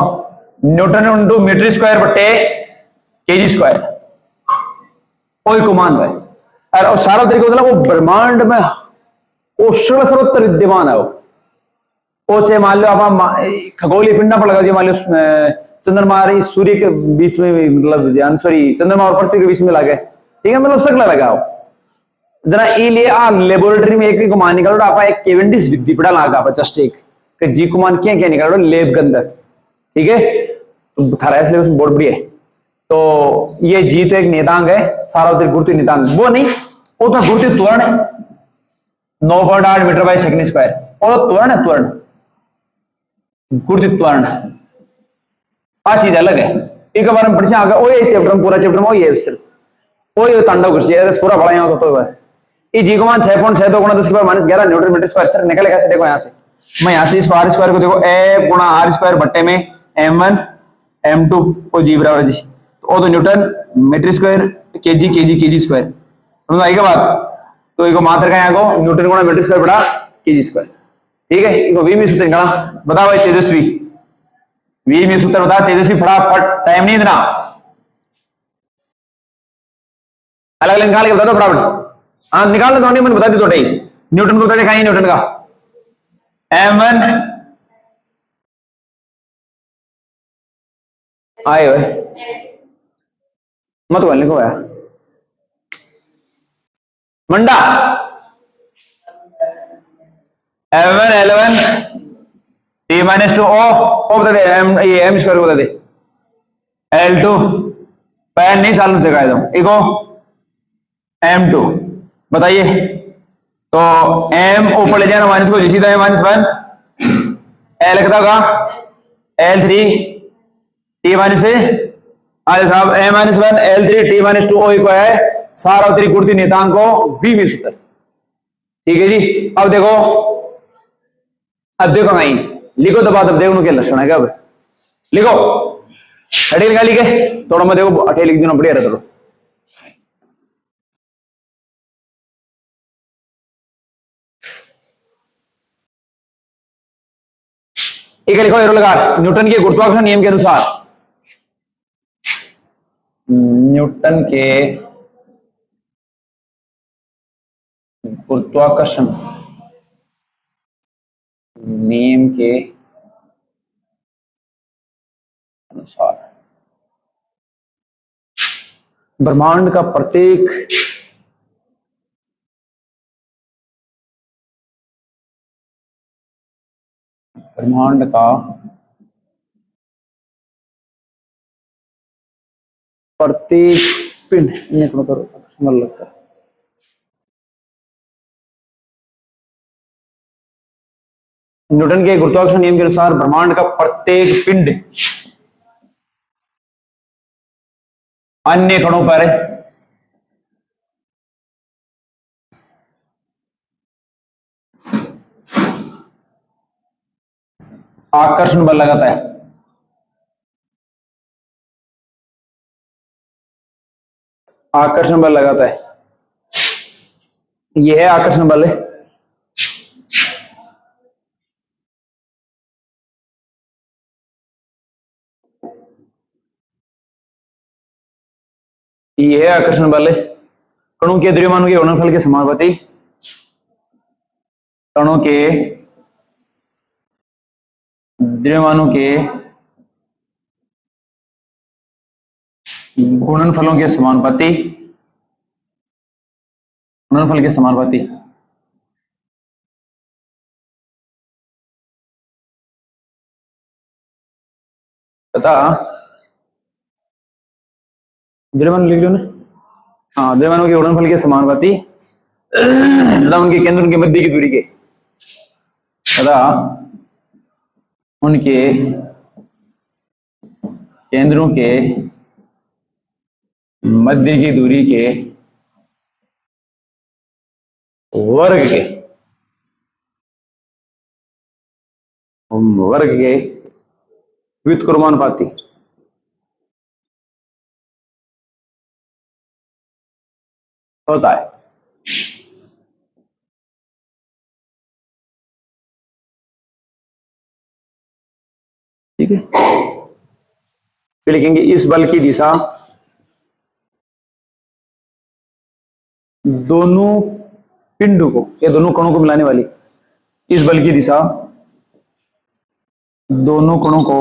S1: न्यूटन इंटू मीटर स्क्वायर बट्टे केजी स्क्वायर, कोई को मान भाई। और सार्वत्रिक मतलब वो ब्रह्मांड में वो सर्वत्र विद्यमान है, वो चाहे मान लो आप खगोलीय पिंडा पर लगा दिया, मान लो चंद्रमा और सूर्य के बीच में, मतलब सॉरी चंद्रमा और पृथ्वी के बीच में लगे, ठीक है, मतलब सकला लगाओ जरा ये लिए लेबोरेटरी में एक को मान निकालो, आप एक केवेंडिश विधि पड़ा लगा आप जस्ट एक कि जी को मान क्या क्या निकालो लेब के अंदर, ठीक है। तो थारा सिलेबस में बोर्ड बढ़िया है। तो ये जी तो एक नियतांक है, सार्वत्रिक गुरुत्वीय नियतांक, वो नहीं, वो तो गुरुत्वीय त्वरण है 9.8 मीटर बाई सेकंड स्क्वायर, और त्वरण है, त्वरण गुरुत्वीय त्वरण, आ चीज अलग है। एक बार हम पढ़े आगे, वो ये चैप्टर में पूरा चैप्टर में वही है, सिर्फ वही तांडव कर पूरा बड़ा यहाँ तो ये जी को मान 6.62 गुणा 10 की power -11 newton metre square. Sir निकल कैसे, देखो यहाँ से, मैं यहाँ से इसको आर स्क्वायर को देखो ए गुणा आर स्क्वायर बट्टे में m1 m2 और जी बराबर जी, तो newton metre square KG square, समझ आएगा बात। तो इको मात्र का यहाँ को न्यूटन गुणा मीटर स्क्वायर बड़ा केजी स्क्वायर, ठीक है। इको वी में सूत्र निकाला, बताओ भाई तेजस्वी, वी में सूत्र बता तेजस्वी, फटाफट, टाइम नहीं देना, अलग अलग निकाल के बता दो फटाफट। हाँ निकाल दो, मैंने बता दी तो न्यूटन को बता दिखाइए, न्यूटन का m1 आए हुए मत बोलने को है मंडा, m1 L1 t -2 ओ बता दे, m स्क्वायर को बता दे, L2 पैन नहीं चालू जगह दो, इको m2 बताइए। तो m ऊपर ले जाना माइनस को, जिसी तरह -1 L कितना का L3 t माइनस आगे साहब m-1 L3 t -2 ओ इको है सार्वत्रिक गुरुत्वीय नियतांक को v में सूत्र, ठीक है जी। अब देखो नहीं लिखो तो बात, अब देखो क्या लक्षण है, क्या लिखो अठे लिखा, लिखे थोड़ा मैं देखो अठे लिख देना बढ़िया रहता। एक लिखो एरो लगा, न्यूटन के गुरुत्वाकर्षण नियम के अनुसार, न्यूटन के गुरुत्वाकर्षण नियम के अनुसार ब्रह्मांड का प्रत्येक पिंड लगता है, न्यूटन के गुरुत्वाकर्षण नियम के अनुसार ब्रह्मांड का प्रत्येक पिंड अन्य कणों पर आकर्षण बल लगाता है। आकर्षण बल लगाता है, यह है आकर्षण बल है, यह है आकर्षण बल है। कणों के द्रव्यमान के गुणनफल के समानुपाती, कणों के द्रव्यमानों के गुणनफलों के समानुपाती, गुणनफल के समानुपाती तथा द्रव्यमान लिख लो ना। हाँ, द्रव्यमानों के गुणनफल के समानुपाती तथा उनके केंद्रों के मध्य की दूरी के तथा उनके केंद्रों के मध्य की दूरी के वर्ग के व्युत्क्रमानुपाती होता है। ठीक है, फिर लिखेंगे इस बल की दिशा दोनों पिंडों को या दोनों कणों को मिलाने वाली, इस बल की दिशा दोनों कणों को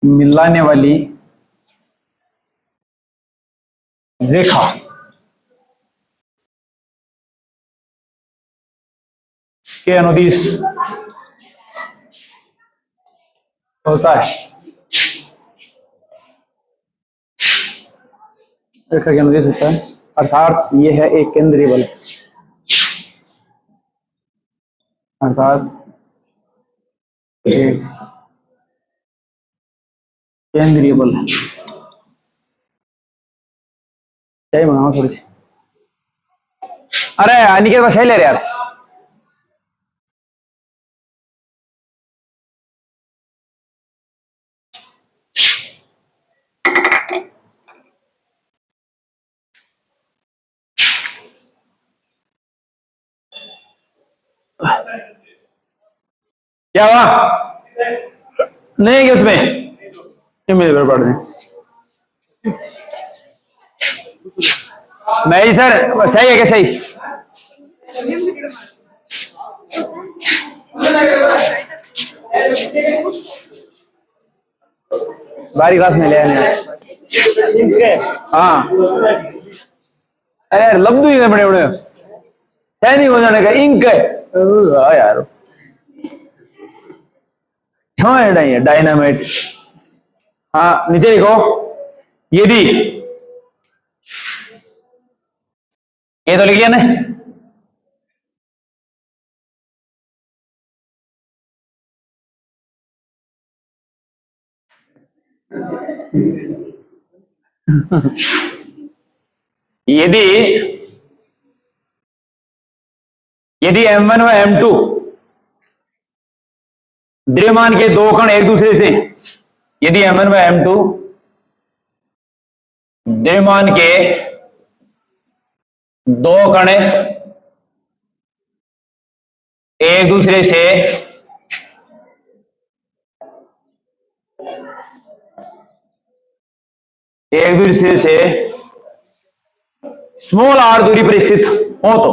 S1: मिलाने वाली रेखा के अनुदिश होता है। रेखा के अनुदिश होता है, अर्थात यह है एक केंद्रीय बल, अर्थात एक केंद्रीय बल है। क्या मंगाओ थोड़ी सी, अरे अनिकेत बस ले रहे यार। क्या हुआ? नहीं है उसमें, ये मेरे घर पढ़ दें। नहीं सर, सही है क्या? सही बारी क्लास में ले आने। हाँ, अरे यार लब्धु ही बड़े बड़े सही नहीं हो जाने का, इंक है यार, क्यों है डायनामाइट। हाँ, नीचे लिखो यदि, ये तो लिख लिया ना। यदि M1 व M2 द्रव्यमान के दो कण एक दूसरे से, यदि M1 व M2 द्रव्यमान के दो कण एक दूसरे से स्मॉल r दूरी पर स्थित हो तो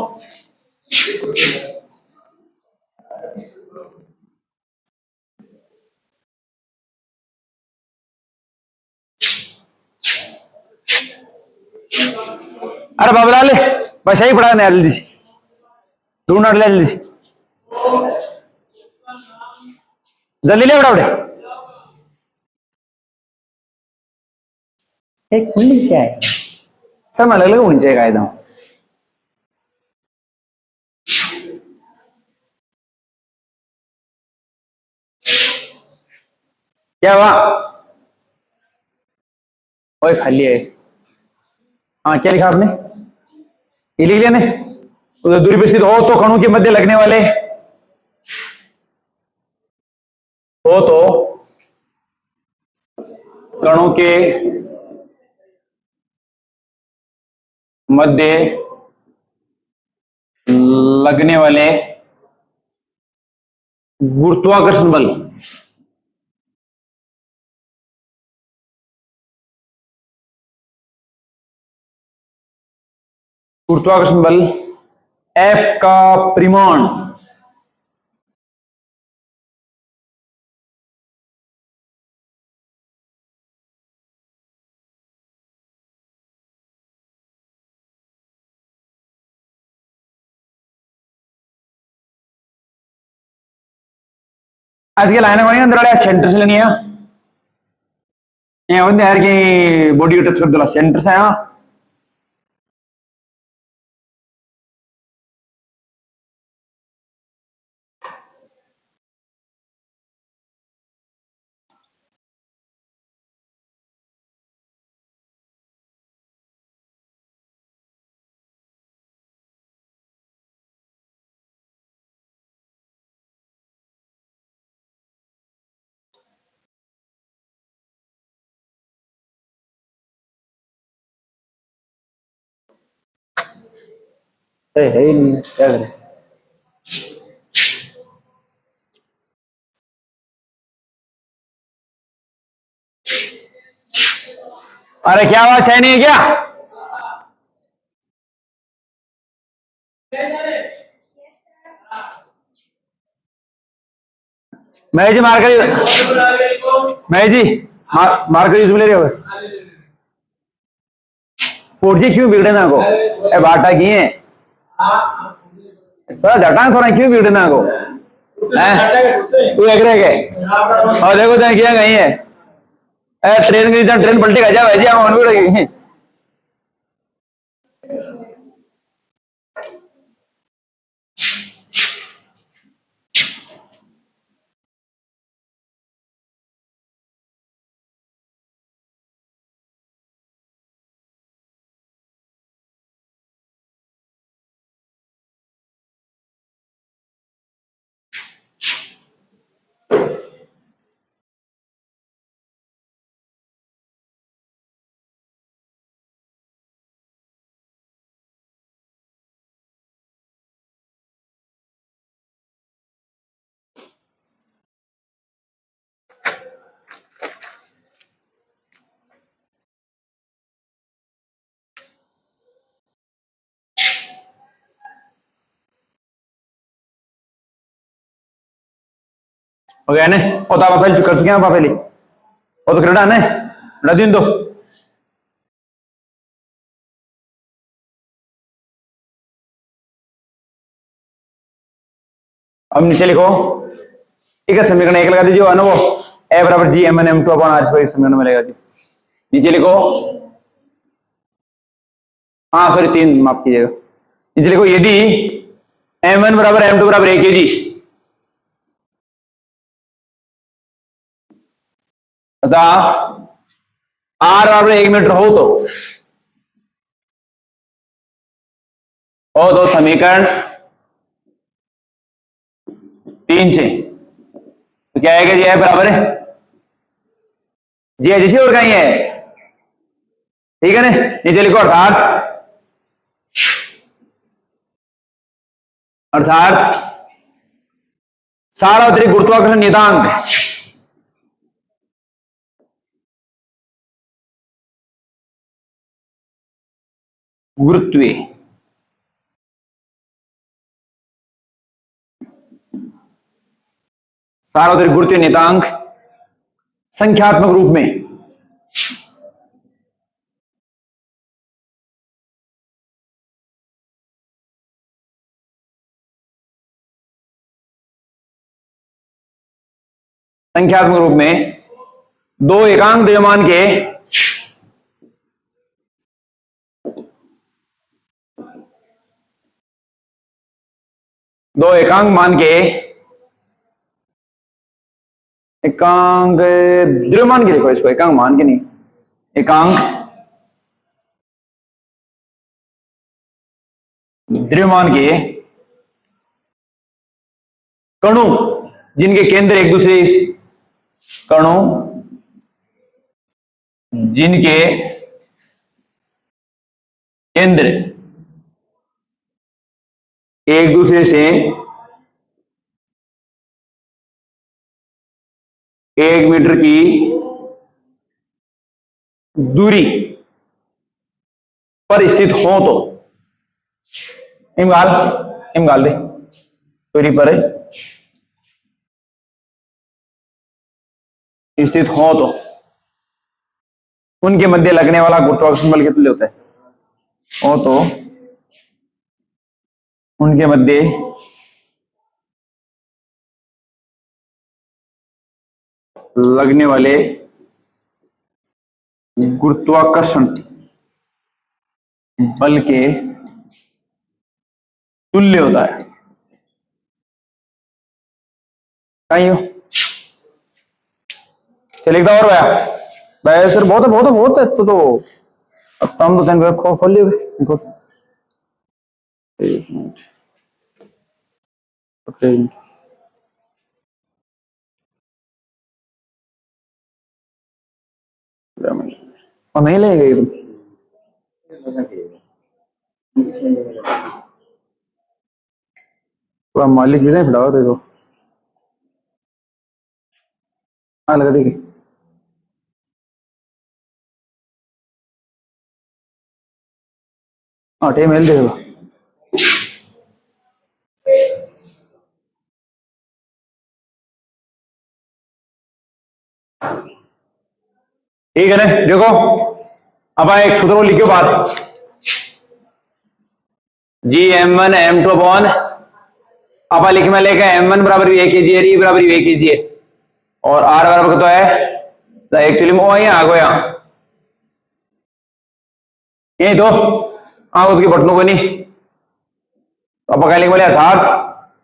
S1: अरे बाबला ले बस यही पढ़ा नहीं, जल्दी से ढूंढ ले, जल्दी से जल्दी ले, बड़ा एक मिनट से आए, सब अलग अलग होनी चाहिए कायदा। क्या हुआ? ओए खाली है। हाँ, क्या लिखा आपने? ये लिख लिया ने, उधर दूरी पर स्थित हो तो कणों के मध्य लगने वाले हो तो कणों के मध्य लगने वाले गुरुत्वाकर्षण बल F का परिमाण आज के लाइन में अंदर सेंटर से लेनी है यार की बॉडी टच कर दो सेंटर से यहाँ है ही नहीं क्या करें। अरे क्या आवाज है नहीं है क्या? मैं जी मार्कर मैं जी मार्कर यूज में ले रहे हो 4G क्यों बिगड़े ना को ए बाटा की है सर जटांग थोड़ा क्यों बिगड़े ना को तू एक रह गए और देखो क्या किया कहीं है ट्रेन की ट्रेन पलटी का जा भाई जी हम ऑन हो गया ने ओ ता पापा कर चुके हैं पापा ले ओ तो कनाडा ने नदीन दो अब नीचे लिखो ठीक है समीकरण एक लगा दीजिए ना वो ए बराबर G M N M two upon R square समीकरण में लगा दीजिए नीचे लिखो हाँ सॉरी 3 माफ कीजिएगा नीचे लिखो यदि m1 बराबर m2 बराबर 1 जी तथा r बराबर 1 मीटर हो तो समीकरण 3 से तो क्या आएगा जी है बराबर है जी है जिसी और कहीं है ठीक है ना नीचे लिखो अर्थात सार्वत्रिक गुरुत्वाकर्षण नियतांक गुरुत्वीय सार्वत्रिक गुरुत्वीय नियतांक संख्यात्मक रूप में संख्यात्मक रूप में दो एकांक द्रव्यमान के दो एकांक मान के एकांक द्रव्यमान के लिखो इसको एकांक मान के नहीं एकांक द्रव्यमान के कणों जिनके केंद्र एक दूसरे कणों जिनके केंद्र एक दूसरे से 1 मीटर की दूरी पर स्थित हो तो इमगाल दे दूरी पर स्थित हो तो उनके मध्य लगने वाला गुरुत्वाकर्षण बल कितना होता है हो तो उनके मध्य लगने वाले गुरुत्वाकर्षण बल के तुल्य होता है। कहीं हो लिखता और भाई सर बहुत है बहुत है बहुत है तो अब हम तो तंग खोल लिए देखो एक मिनट और नहीं लेगा तुम पूरा मालिक भी नहीं फिटाओ देखो हाँ लगा देखिए हाँ टे मेल देखो ठीक है ना देखो अब एक सूत्र लिखियो बात जी m1 m2 अपॉन अब लिख में लेके m1 बराबर v के जी e बराबर v के जी और r बराबर तो है एक्चुअली में वो यहाँ आ गया ये दो उसकी बटनों को नहीं अब लिख बोले अर्थात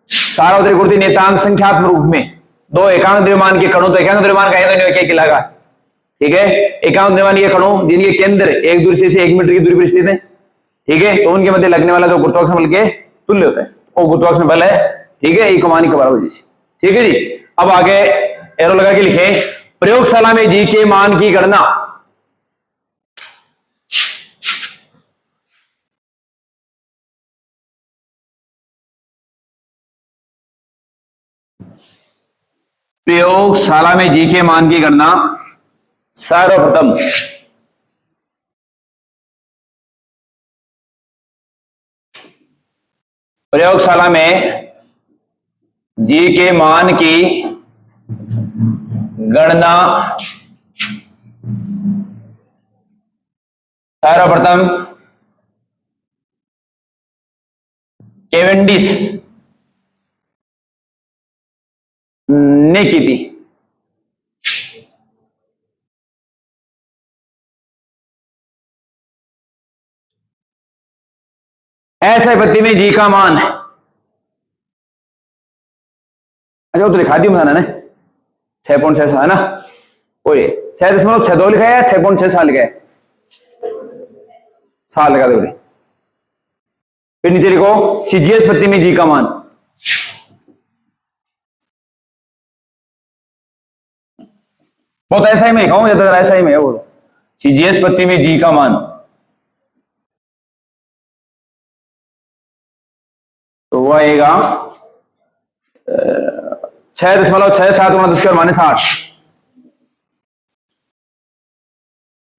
S1: सार्वत्रिक गुरुत्व नियतांक संख्यात्मक रूप में दो एकांक द्रव्यमान के कणों तो एकांक द्रव्यमान का एक लगा ठीक है एकांक द्रव्यमान ये कणों जिनके केंद्र एक दूसरे से 1 मीटर की दूरी पर स्थित है ठीक है तो उनके मध्य लगने वाला जो गुरुत्वाकर्षण बल के तुल्य होता है वो गुरुत्वाकर्षण बल है ठीक है एक मान के बराबर जैसे ठीक है जी। अब आगे एरो लगा के लिखे प्रयोगशाला में जी के मान की गणना प्रयोगशाला में जी के मान की गणना सर्वप्रथम प्रयोगशाला में जी के मान की गणना सर्वप्रथम केवेंडिश ने की थी ऐसे पत्ती में जी का मान अच्छा वो तो लिखा दी बताना ने 6.6 है ना वो ये 6.62 लिखा है 6.6 लिखा है साल लगा दे फिर नीचे लिखो सीजीएस पत्ती में जी का मान बहुत ऐसा ही मैं लिखा हूं ज्यादातर ऐसा ही मैं वो सीजीएस पत्ती में जी का मान तो वो आएगा 6.67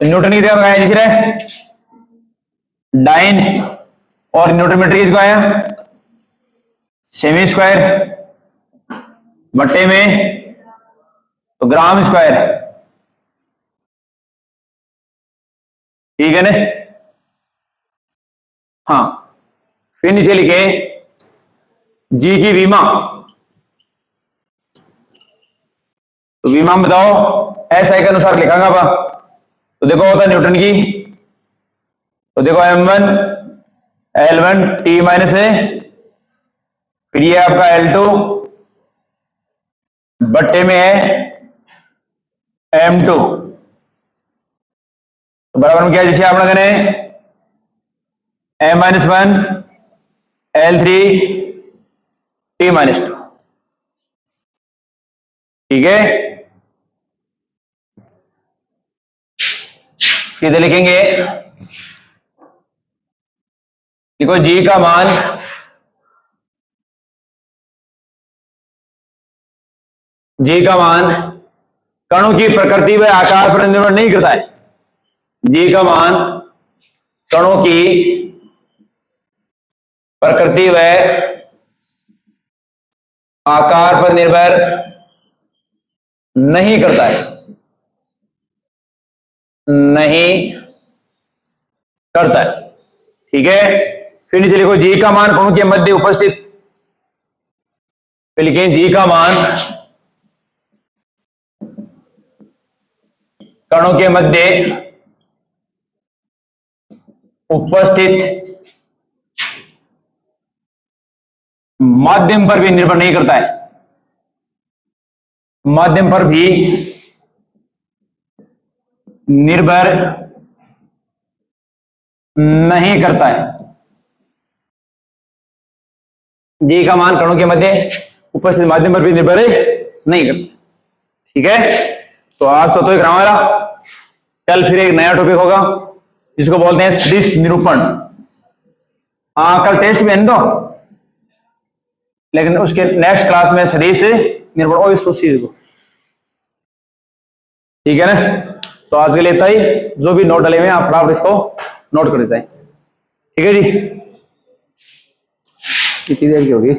S1: न्यूटन की जगह लगाया जिसने डाइन और न्यूटन मीटर की जगह आया सेमी स्क्वायर बट्टे में तो ग्राम स्क्वायर ठीक है ना हाँ फिर नीचे लिखे जी की विमा तो विमा बताओ ऐसा के अनुसार लिखांगा बा तो देखो होता है न्यूटन की तो देखो m1 L1 T माइनस है फिर ये आपका L2 बट्टे में है m2 तो बराबर में क्या जिसे आप लोगों ने m-1 L3 T माइनस 2 ठीक है किधर लिखेंगे देखो जी का मान कणों की प्रकृति व आकार पर निर्भर नहीं करता है जी का मान कणों की प्रकृति व आकार पर निर्भर नहीं करता है ठीक है फिर नीचे लिखो जी का मान कणों के मध्य उपस्थित फिर लिखें जी का मान कणों के मध्य उपस्थित माध्यम पर भी निर्भर नहीं करता है, माध्यम पर भी निर्भर नहीं करता है। डी का मान कणों के मध्य उपस्थित माध्यम पर भी निर्भर नहीं करता। ठीक है, तो आज तो एक रामायण, कल फिर एक नया टॉपिक होगा जिसको बोलते हैं सदिश निरूपण। कल टेस्ट भी है तो, लेकिन उसके नेक्स्ट क्लास में सदिश निरूपण और इस चीज को। ठीक है ना, तो आज के लिए इतना ही। जो भी नोट डले हुए हैं आप फटाफट इसको नोट कर देते हैं। ठीक है जी, कितनी देर की होगी?